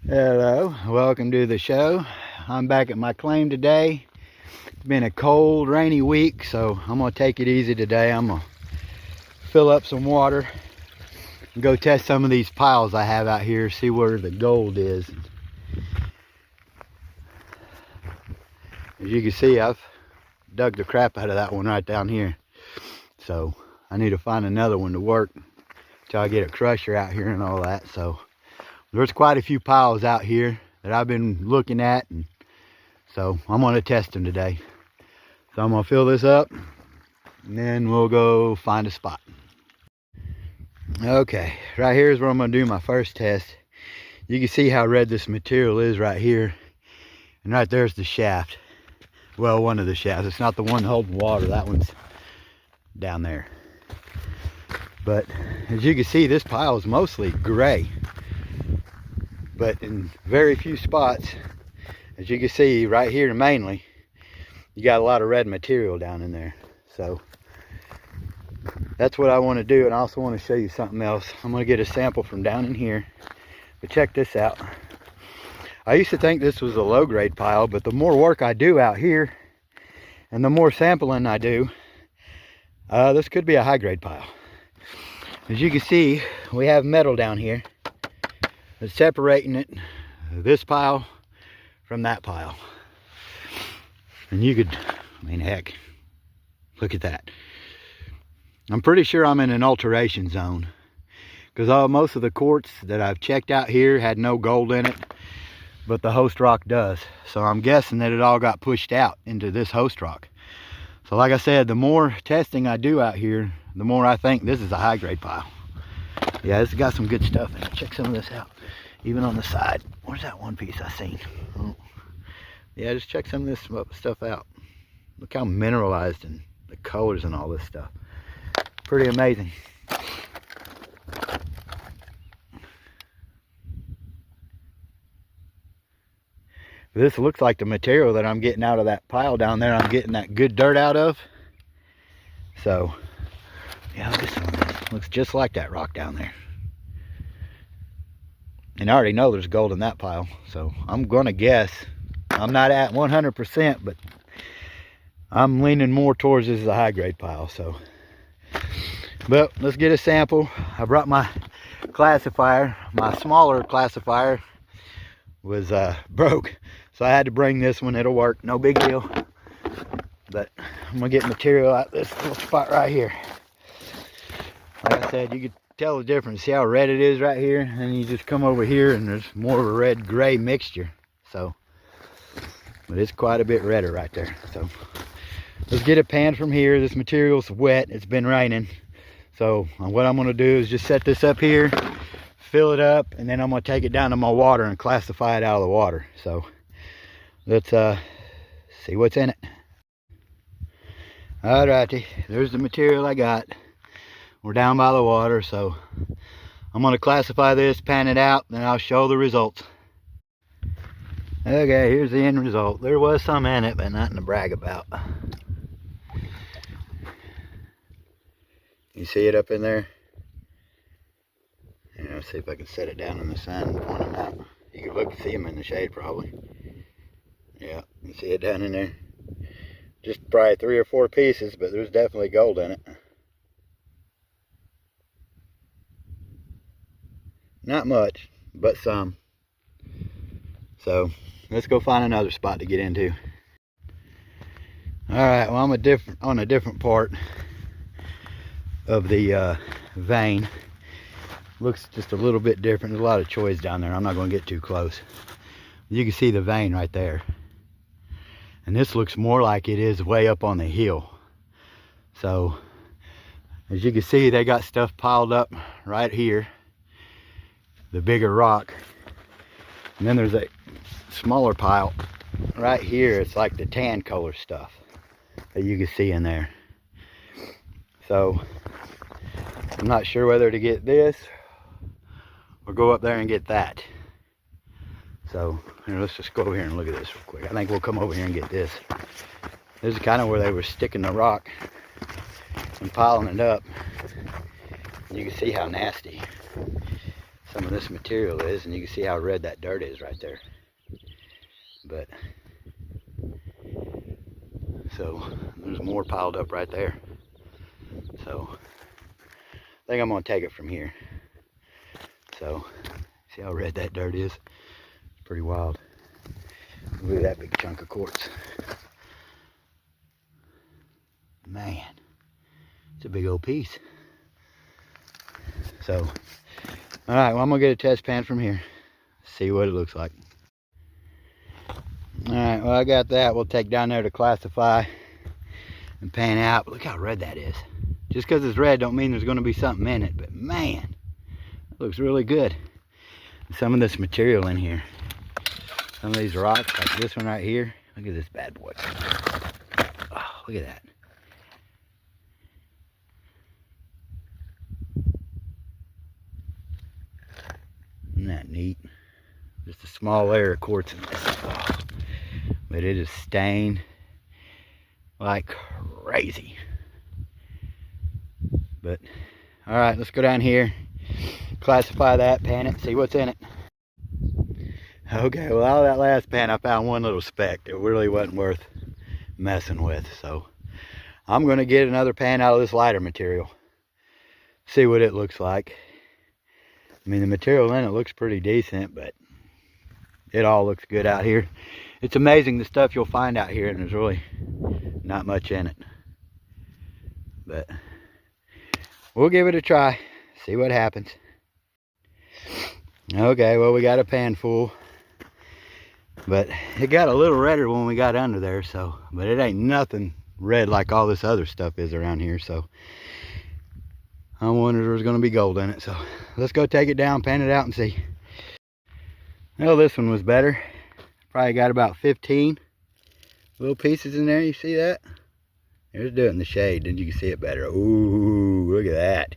Hello, welcome to the show. I'm back at my claim today. It's been a cold, rainy week, so I'm gonna take it easy today. I'm gonna fill up some water and go test some of these piles I have out here, see where the gold is. As you can see, I've dug the crap out of that one right down here. So I need to find another one to work till I get a crusher out here and all that. So there's quite a few piles out here that I've been looking at, and so I'm going to test them today. So I'm going to fill this up and then we'll go find a spot. Okay, right here is where I'm going to do my first test. You can see how red this material is right here, and right there's the shaft. Well, one of the shafts. It's not the one holding water, that one's down there. But as you can see, this pile is mostly gray, but in very few spots, as you can see right here mainly, you got a lot of red material down in there. So that's what I want to do, and I also want to show you something else. I'm going to get a sample from down in here, but check this out. I used to think this was a low grade pile, but the more work I do out here and the more sampling I do, this could be a high grade pile. As you can see, we have metal down here that's separating it, this pile from that pile. And you could, I mean, heck, look at that. I'm pretty sure I'm in an alteration zone, because most of the quartz that I've checked out here had no gold in it, but the host rock does. So I'm guessing that it all got pushed out into this host rock. So like I said, the more testing I do out here, the more I think this is a high grade pile. Yeah, it's got some good stuff in it. Check some of this out. Even on the side. Where's that one piece I seen? Oh. Yeah, just check some of this stuff out. Look how mineralized and the colors and all this stuff. Pretty amazing. This looks like the material that I'm getting out of that pile down there. I'm getting that good dirt out of. So, yeah, look at some of this. Looks just like that rock down there. And I already know there's gold in that pile. So I'm going to guess. I'm not at 100%, but I'm leaning more towards this is a high grade pile. So, but let's get a sample. I brought my classifier. My smaller classifier was broke, so I had to bring this one. It'll work, no big deal. But I'm gonna get material out this little spot right here. Like I said, you could tell the difference. See how red it is right here, and you just come over here and there's more of a red gray mixture. So, but it's quite a bit redder right there. So let's get it panned from here. This material's wet, it's been raining. So what I'm gonna do is just set this up here, fill it up, and then I'm gonna take it down to my water and classify it out of the water. So let's see what's in it. Alrighty, there's the material I got. We're down by the water, so I'm gonna classify this, pan it out, then I'll show the results. Okay, here's the end result. There was some in it, but nothing to brag about. You see it up in there? Yeah, let's see if I can set it down in the sun and point them out. You can look and see them in the shade probably. Yeah, you see it down in there. Just probably 3 or 4 pieces, but there's definitely gold in it. Not much, but some. So let's go find another spot to get into. Alright, well, I'm on a different part of the vein. Looks just a little bit different. There's a lot of choice down there. I'm not going to get too close. You can see the vein right there. And this looks more like it is way up on the hill. So, as you can see, they got stuff piled up right here. The bigger rock. And then there's a smaller pile right here. It's like the tan color stuff that you can see in there. So, I'm not sure whether to get this or go up there and get that. So here, let's just go over here and look at this real quick. I think we'll come over here and get this. This is kind of where they were sticking the rock and piling it up. You can see how nasty. some of this material is, and you can see how red that dirt is right there. But so there's more piled up right there. So I think I'm gonna take it from here. So see how red that dirt is? It's pretty wild. Look at that big chunk of quartz. Man, it's a big old piece. So, all right, well, I'm gonna get a test pan from here. See what it looks like. All right, well, I got that. We'll take down there to classify and pan out. Look how red that is. Just because it's red don't mean there's gonna be something in it, but man, it looks really good. Some of this material in here, some of these rocks, like this one right here. Look at this bad boy. Oh, look at that. Isn't that neat? Just a small layer of quartz in this. Oh, but it is stained like crazy. But all right, let's go down here, classify that, pan it, see what's in it. Okay, well, out of that last pan, I found one little speck. It really wasn't worth messing with. So I'm gonna get another pan out of this lighter material, see what it looks like. I mean, the material in it looks pretty decent, but it all looks good out here. It's amazing the stuff you'll find out here, and there's really not much in it. But we'll give it a try, see what happens. Okay, well, we got a pan full, but it got a little redder when we got under there, so, but it ain't nothing red like all this other stuff is around here, so I wondered if there was going to be gold in it. So let's go take it down, pan it out, and see. Well, this one was better. Probably got about 15 little pieces in there. You see that? There's do it in the shade, then you can see it better. Ooh, look at that.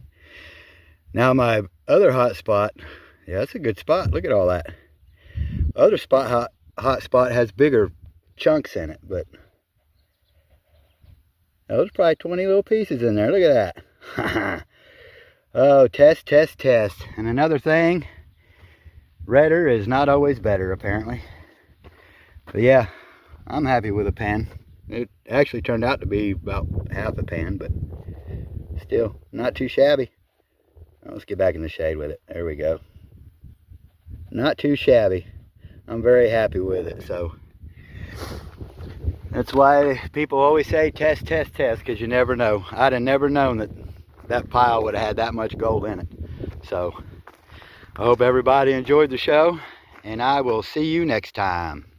Now my other hot spot, yeah, that's a good spot. Look at all that. Other spot, hot spot has bigger chunks in it, but there's probably 20 little pieces in there. Look at that. Oh, test, test, test. And another thing, redder is not always better, apparently. But yeah, I'm happy with the pan. It actually turned out to be about half a pan, but still not too shabby. Now let's get back in the shade with it. There we go. Not too shabby. I'm very happy with it. So that's why people always say test, test, test, because you never know. I'd have never known that that pile would have had that much gold in it. So I hope everybody enjoyed the show, and I will see you next time.